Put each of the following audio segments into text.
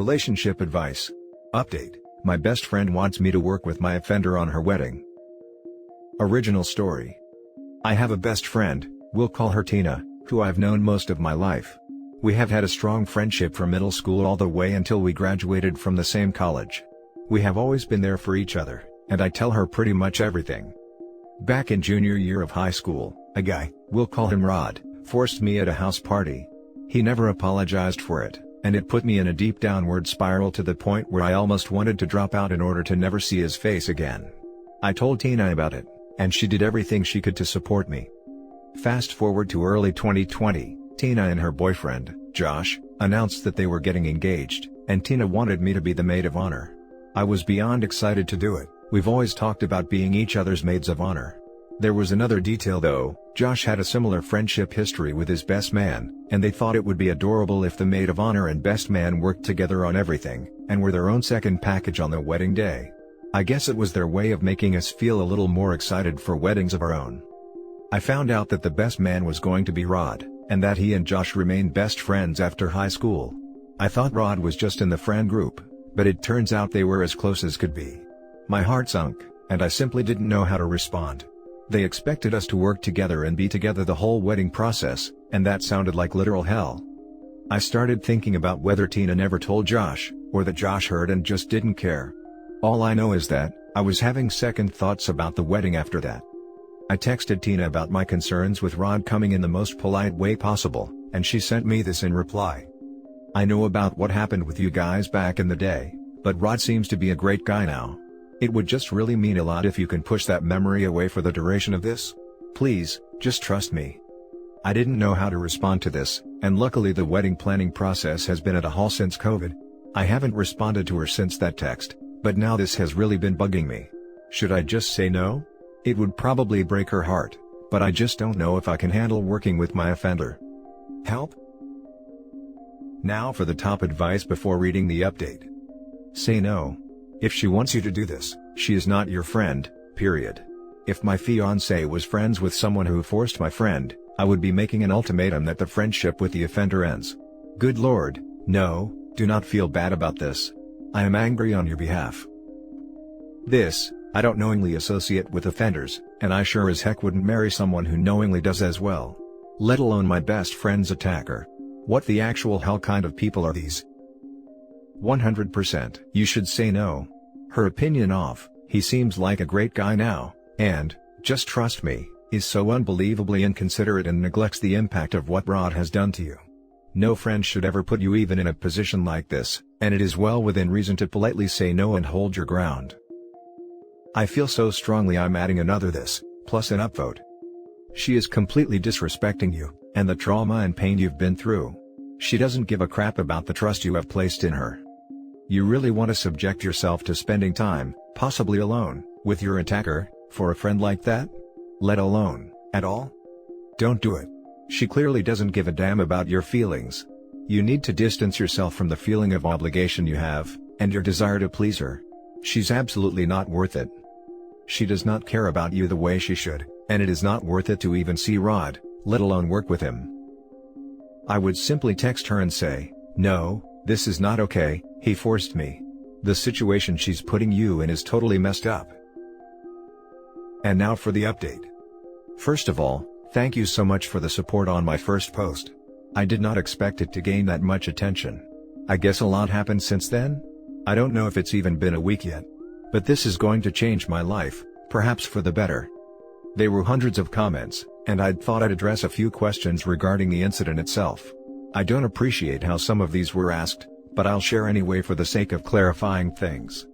Relationship advice. Update: my best friend wants me to work with my offender on her wedding. Original story. I have a best friend, we'll call her Tina, who I've known most of my life. We have had a strong friendship from middle school all the way until we graduated from the same college. We have always been there for each other, and I tell her pretty much everything. Back in junior year of high school, a guy, we'll call him Rod, forced me at a house party. He never apologized for it, and it put me in a deep downward spiral to the point where I almost wanted to drop out in order to never see his face again. I told Tina about it, and she did everything she could to support me. Fast forward to early 2020, Tina and her boyfriend, Josh, announced that they were getting engaged, and Tina wanted me to be the maid of honor. I was beyond excited to do it. We've always talked about being each other's maids of honor. There was another detail though. Josh had a similar friendship history with his best man, and they thought it would be adorable if the maid of honor and best man worked together on everything, and were their own second package on their wedding day. I guess it was their way of making us feel a little more excited for weddings of our own. I found out that the best man was going to be Rod, and that he and Josh remained best friends after high school. I thought Rod was just in the friend group, but it turns out they were as close as could be. My heart sunk, and I simply didn't know how to respond. They expected us to work together and be together the whole wedding process, and that sounded like literal hell. I started thinking about whether Tina never told Josh, or that Josh heard and just didn't care. All I know is that I was having second thoughts about the wedding after that. I texted Tina about my concerns with Rod coming in the most polite way possible, and she sent me this in reply. I know about what happened with you guys back in the day, but Rod seems to be a great guy now. It would just really mean a lot if you can push that memory away for the duration of this. Please, just trust me. I didn't know how to respond to this, and luckily the wedding planning process has been at a halt since COVID. I haven't responded to her since that text, but now this has really been bugging me. Should I just say no? It would probably break her heart, but I just don't know if I can handle working with my offender. Help? Now for the top advice before reading the update. Say no. If she wants you to do this, she is not your friend, period. If my fiancé was friends with someone who forced my friend, I would be making an ultimatum that the friendship with the offender ends. Good Lord, no, do not feel bad about this. I am angry on your behalf. I don't knowingly associate with offenders, and I sure as heck wouldn't marry someone who knowingly does as well. Let alone my best friend's attacker. What the actual hell kind of people are these? 100%. You should say no. Her opinion of, he seems like a great guy now, and, just trust me, is so unbelievably inconsiderate and neglects the impact of what Rod has done to you. No friend should ever put you even in a position like this, and it is well within reason to politely say no and hold your ground. I feel so strongly I'm adding another this, plus an upvote. She is completely disrespecting you, and the trauma and pain you've been through. She doesn't give a crap about the trust you have placed in her. You really want to subject yourself to spending time, possibly alone, with your attacker, for a friend like that? Let alone, at all? Don't do it. She clearly doesn't give a damn about your feelings. You need to distance yourself from the feeling of obligation you have, and your desire to please her. She's absolutely not worth it. She does not care about you the way she should, and it is not worth it to even see Rod, let alone work with him. I would simply text her and say, no, this is not okay, he forced me. The situation she's putting you in is totally messed up. And now for the update. First of all, thank you so much for the support on my first post. I did not expect it to gain that much attention. I guess a lot happened since then? I don't know if it's even been a week yet. But this is going to change my life, perhaps for the better. There were hundreds of comments, and I'd thought I'd address a few questions regarding the incident itself. I don't appreciate how some of these were asked, but I'll share anyway for the sake of clarifying things.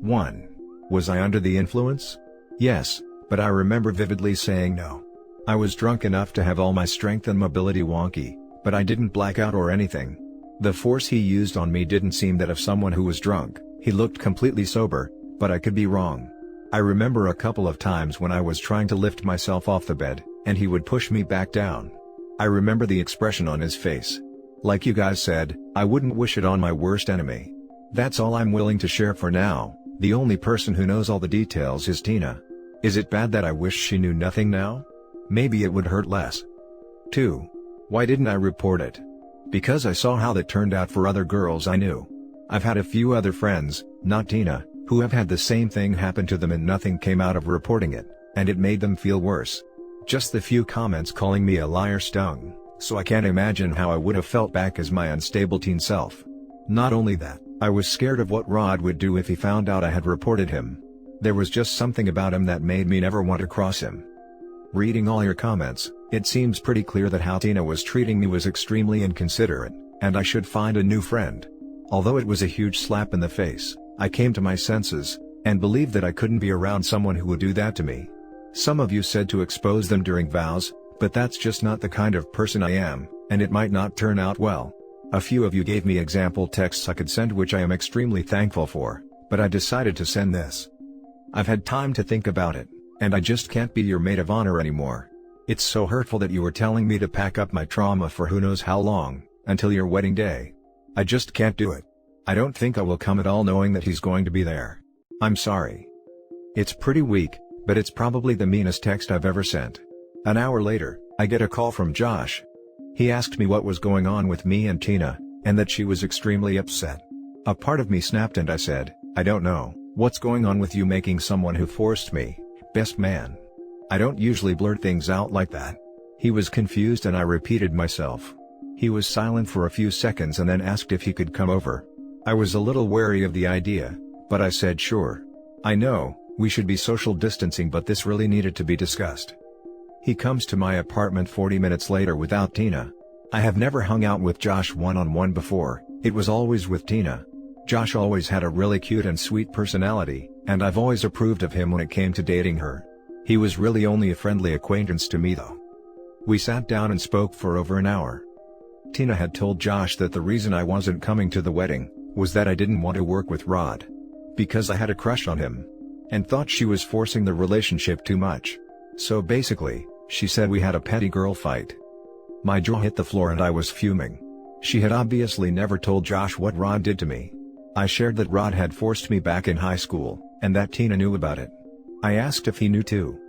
1. Was I under the influence? Yes, but I remember vividly saying no. I was drunk enough to have all my strength and mobility wonky, but I didn't black out or anything. The force he used on me didn't seem that of someone who was drunk. He looked completely sober, but I could be wrong. I remember a couple of times when I was trying to lift myself off the bed, and he would push me back down. I remember the expression on his face. Like you guys said, I wouldn't wish it on my worst enemy. That's all I'm willing to share for now. The only person who knows all the details is Tina. Is it bad that I wish she knew nothing now? Maybe it would hurt less. 2. Why didn't I report it? Because I saw how that turned out for other girls I knew. I've had a few other friends, not Tina, who have had the same thing happen to them and nothing came out of reporting it, and it made them feel worse. Just the few comments calling me a liar stung, so I can't imagine how I would have felt back as my unstable teen self. Not only that, I was scared of what Rod would do if he found out I had reported him. There was just something about him that made me never want to cross him. Reading all your comments, it seems pretty clear that how Tina was treating me was extremely inconsiderate, and I should find a new friend. Although it was a huge slap in the face, I came to my senses, and believed that I couldn't be around someone who would do that to me. Some of you said to expose them during vows, but that's just not the kind of person I am, and it might not turn out well. A few of you gave me example texts I could send, which I am extremely thankful for, but I decided to send this. I've had time to think about it, and I just can't be your maid of honor anymore. It's so hurtful that you were telling me to pack up my trauma for who knows how long, until your wedding day. I just can't do it. I don't think I will come at all knowing that he's going to be there. I'm sorry. It's pretty weak, but it's probably the meanest text I've ever sent. An hour later, I get a call from Josh. He asked me what was going on with me and Tina, and that she was extremely upset. A part of me snapped and I said, I don't know, what's going on with you making someone who forced me, best man? I don't usually blurt things out like that. He was confused and I repeated myself. He was silent for a few seconds and then asked if he could come over. I was a little wary of the idea, but I said sure. I know, we should be social distancing, but this really needed to be discussed. He comes to my apartment 40 minutes later without Tina. I have never hung out with Josh one-on-one before, it was always with Tina. Josh always had a really cute and sweet personality, and I've always approved of him when it came to dating her. He was really only a friendly acquaintance to me though. We sat down and spoke for over an hour. Tina had told Josh that the reason I wasn't coming to the wedding was that I didn't want to work with Rod. Because I had a crush on him. And thought she was forcing the relationship too much. So basically, she said we had a petty girl fight. My jaw hit the floor and I was fuming. She had obviously never told Josh what Rod did to me. I shared that Rod had forced me back in high school, and that Tina knew about it. I asked if he knew too.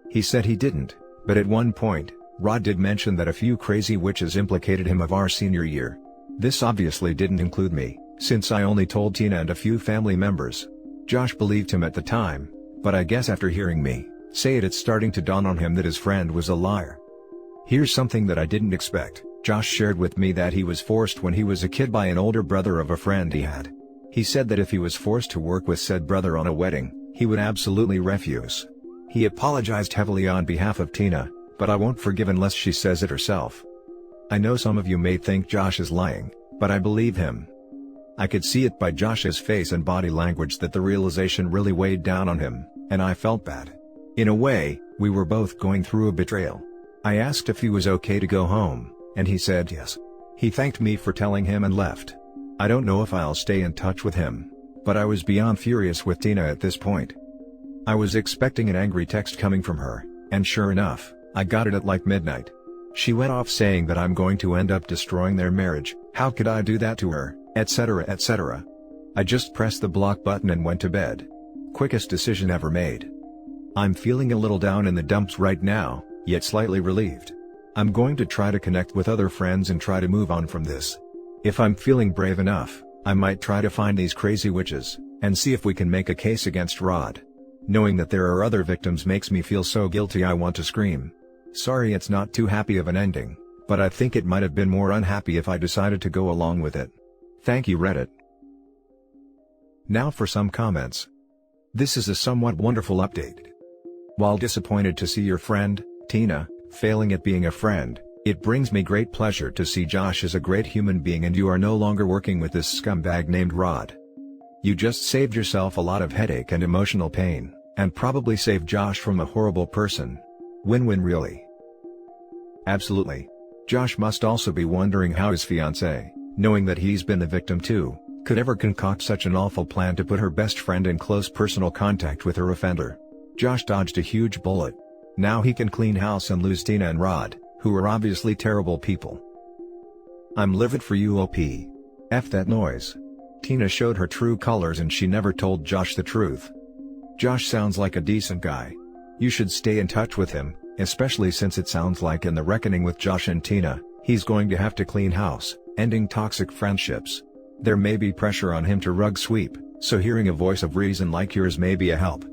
He said he didn't, but at one point, Rod did mention that a few crazy witches implicated him of our senior year. This obviously didn't include me, since I only told Tina and a few family members. Josh believed him at the time, but I guess after hearing me say it, it's starting to dawn on him that his friend was a liar. Here's something that I didn't expect. Josh shared with me that he was forced when he was a kid by an older brother of a friend he had. He said that if he was forced to work with said brother on a wedding, he would absolutely refuse. He apologized heavily on behalf of Tina, but I won't forgive unless she says it herself. I know some of you may think Josh is lying, but I believe him. I could see it by Josh's face and body language that the realization really weighed down on him, and I felt bad. In a way, we were both going through a betrayal. I asked if he was okay to go home, and he said yes. He thanked me for telling him and left. I don't know if I'll stay in touch with him, but I was beyond furious with Tina at this point. I was expecting an angry text coming from her, and sure enough, I got it at like midnight. She went off saying that I'm going to end up destroying their marriage, how could I do that to her, etc. etc. I just pressed the block button and went to bed. Quickest decision ever made. I'm feeling a little down in the dumps right now, yet slightly relieved. I'm going to try to connect with other friends and try to move on from this. If I'm feeling brave enough, I might try to find these crazy witches, and see if we can make a case against Rod. Knowing that there are other victims makes me feel so guilty I want to scream. Sorry it's not too happy of an ending, but I think it might have been more unhappy if I decided to go along with it. Thank you Reddit. Now for some comments. This is a somewhat wonderful update. While disappointed to see your friend, Tina, failing at being a friend, it brings me great pleasure to see Josh is a great human being and you are no longer working with this scumbag named Rod. You just saved yourself a lot of headache and emotional pain, and probably saved Josh from a horrible person. Win-win really. Absolutely. Josh must also be wondering how his fiancée, knowing that he's been the victim too, could ever concoct such an awful plan to put her best friend in close personal contact with her offender. Josh dodged a huge bullet. Now he can clean house and lose Tina and Rod, who are obviously terrible people. I'm livid for you OP. F that noise. Tina showed her true colors and she never told Josh the truth. Josh sounds like a decent guy. You should stay in touch with him, especially since it sounds like in the reckoning with Josh and Tina, he's going to have to clean house, ending toxic friendships. There may be pressure on him to rug sweep, so hearing a voice of reason like yours may be a help.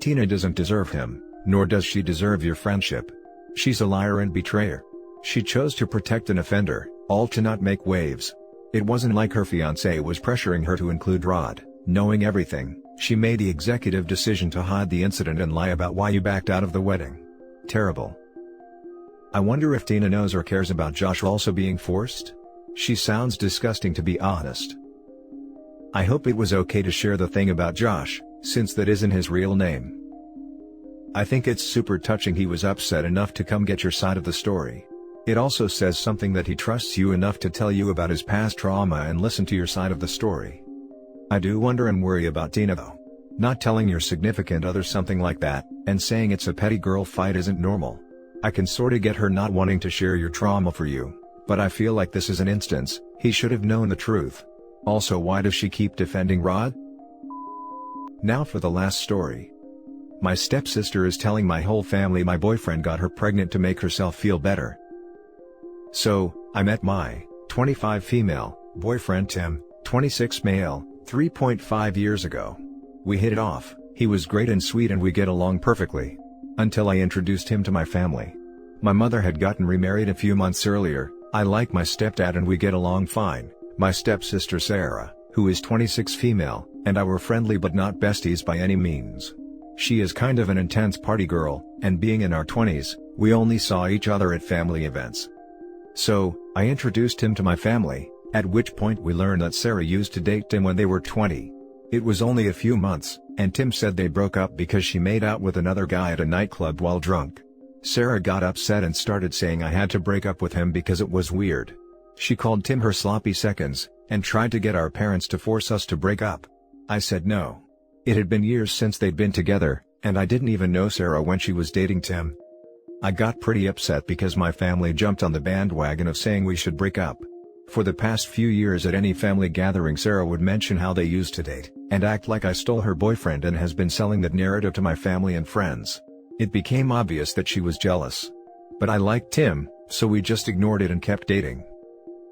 Tina doesn't deserve him, nor does she deserve your friendship. She's a liar and betrayer. She chose to protect an offender, all to not make waves. It wasn't like her fiancé was pressuring her to include Rod. Knowing everything, she made the executive decision to hide the incident and lie about why you backed out of the wedding. Terrible. I wonder if Tina knows or cares about Josh also being forced? She sounds disgusting, to be honest. I hope it was okay to share the thing about Josh, since that isn't his real name. I think it's super touching he was upset enough to come get your side of the story. It also says something that he trusts you enough to tell you about his past trauma and listen to your side of the story. I do wonder and worry about Tina though. Not telling your significant other something like that, and saying it's a petty girl fight isn't normal. I can sorta get her not wanting to share your trauma for you, but I feel like this is an instance, he should have known the truth. Also, why does she keep defending Rod? Now for the last story. My stepsister is telling my whole family my boyfriend got her pregnant to make herself feel better. So, I met my 25 female boyfriend Tim, 26 male, 3.5 years ago. We hit it off, he was great and sweet and we get along perfectly. Until I introduced him to my family. My mother had gotten remarried a few months earlier. I like my stepdad and we get along fine. My stepsister Sarah, who is 26 female, and I were friendly but not besties by any means. She is kind of an intense party girl, and being in our 20s, we only saw each other at family events. So, I introduced him to my family, at which point we learned that Sarah used to date Tim when they were 20. It was only a few months, and Tim said they broke up because she made out with another guy at a nightclub while drunk. Sarah got upset and started saying I had to break up with him because it was weird. She called Tim her sloppy seconds, and tried to get our parents to force us to break up. I said no. It had been years since they'd been together, and I didn't even know Sarah when she was dating Tim. I got pretty upset because my family jumped on the bandwagon of saying we should break up. For the past few years at any family gathering Sarah would mention how they used to date, and act like I stole her boyfriend and has been selling that narrative to my family and friends. It became obvious that she was jealous. But I liked Tim, so we just ignored it and kept dating.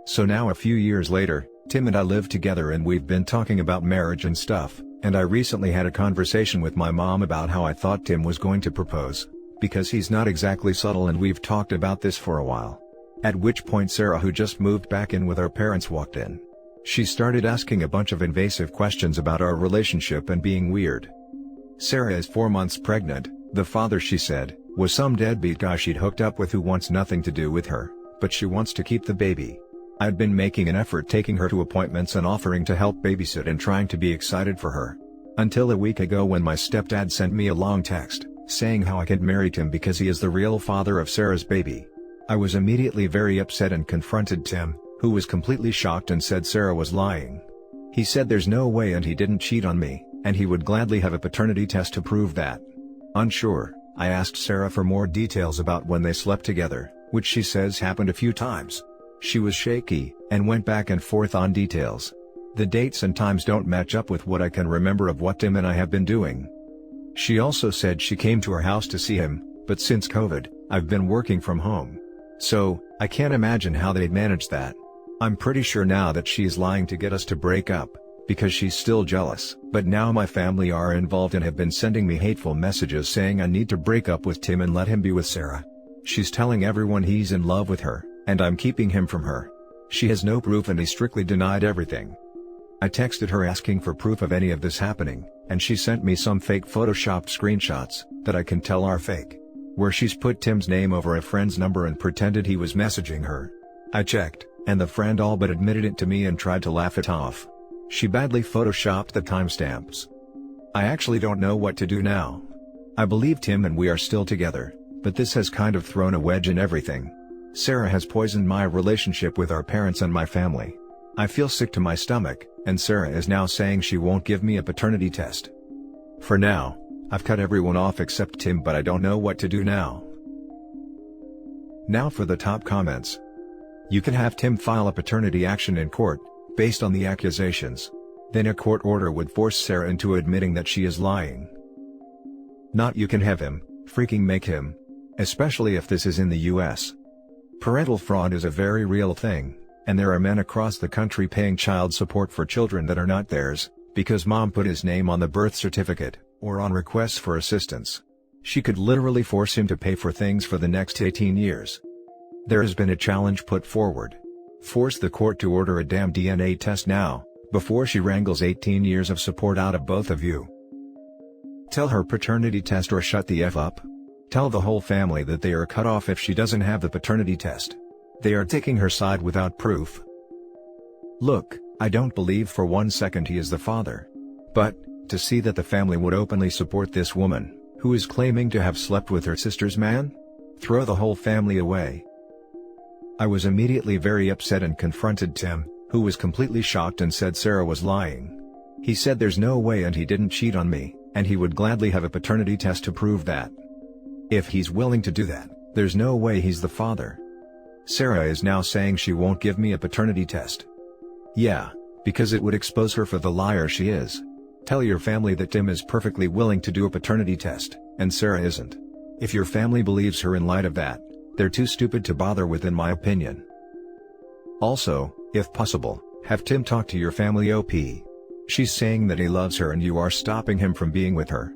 So now a few years later, Tim and I live together and we've been talking about marriage and stuff, and I recently had a conversation with my mom about how I thought Tim was going to propose, because he's not exactly subtle and we've talked about this for a while. At which point Sarah, who just moved back in with our parents, walked in. She started asking a bunch of invasive questions about our relationship and being weird. Sarah is 4 months pregnant, the father, she said, was some deadbeat guy she'd hooked up with who wants nothing to do with her, but she wants to keep the baby. I'd been making an effort taking her to appointments and offering to help babysit and trying to be excited for her. Until a week ago when my stepdad sent me a long text, saying how I could marry Tim because he is the real father of Sarah's baby. I was immediately very upset and confronted Tim, who was completely shocked and said Sarah was lying. He said there's no way and he didn't cheat on me, and he would gladly have a paternity test to prove that. Unsure, I asked Sarah for more details about when they slept together, which she says happened a few times. She was shaky, and went back and forth on details. The dates and times don't match up with what I can remember of what Tim and I have been doing. She also said she came to our house to see him, but since COVID, I've been working from home. So, I can't imagine how they'd manage that. I'm pretty sure now that she's lying to get us to break up, because she's still jealous. But now my family are involved and have been sending me hateful messages saying I need to break up with Tim and let him be with Sarah. She's telling everyone he's in love with her, and I'm keeping him from her. She has no proof and he strictly denied everything. I texted her asking for proof of any of this happening, and she sent me some fake photoshopped screenshots, that I can tell are fake, where she's put Tim's name over a friend's number and pretended he was messaging her. I checked, and the friend all but admitted it to me and tried to laugh it off. She badly photoshopped the timestamps. I actually don't know what to do now. I believe Tim and we are still together, but this has kind of thrown a wedge in everything. Sarah has poisoned my relationship with our parents and my family. I feel sick to my stomach, and Sarah is now saying she won't give me a paternity test. For now, I've cut everyone off except Tim, but I don't know what to do now. Now for the top comments. You can have Tim file a paternity action in court, based on the accusations. Then a court order would force Sarah into admitting that she is lying. Not you can have him, freaking make him. Especially if this is in the US. Parental fraud is a very real thing. And there are men across the country paying child support for children that are not theirs, because mom put his name on the birth certificate, or on requests for assistance. She could literally force him to pay for things for the next 18 years. There has been a challenge put forward. Force the court to order a damn DNA test now, before she wrangles 18 years of support out of both of you. Tell her paternity test or shut the F up. Tell the whole family that they are cut off if she doesn't have the paternity test. They are taking her side without proof. Look, I don't believe for 1 second he is the father. But, to see that the family would openly support this woman, who is claiming to have slept with her sister's man? Throw the whole family away. I was immediately very upset and confronted Tim, who was completely shocked and said Sarah was lying. He said there's no way and he didn't cheat on me, and he would gladly have a paternity test to prove that. If he's willing to do that, there's no way he's the father. Sarah is now saying she won't give me a paternity test. Yeah, because it would expose her for the liar she is. Tell your family that Tim is perfectly willing to do a paternity test, and Sarah isn't. If your family believes her in light of that, they're too stupid to bother with, in my opinion. Also, if possible, have Tim talk to your family OP. She's saying that he loves her and you are stopping him from being with her.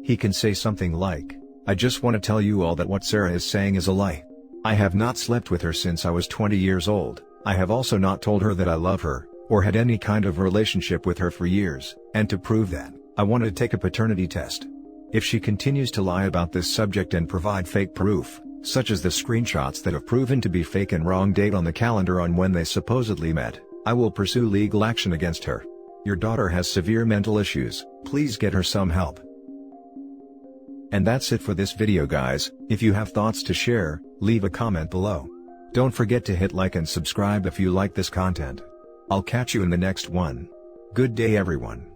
He can say something like, I just want to tell you all that what Sarah is saying is a lie. I have not slept with her since I was 20 years old, I have also not told her that I love her, or had any kind of relationship with her for years, and to prove that, I want to take a paternity test. If she continues to lie about this subject and provide fake proof, such as the screenshots that have proven to be fake and wrong date on the calendar on when they supposedly met, I will pursue legal action against her. Your daughter has severe mental issues, please get her some help. And that's it for this video guys. If you have thoughts to share, leave a comment below. Don't forget to hit like and subscribe if you like this content. I'll catch you in the next one. Good day everyone.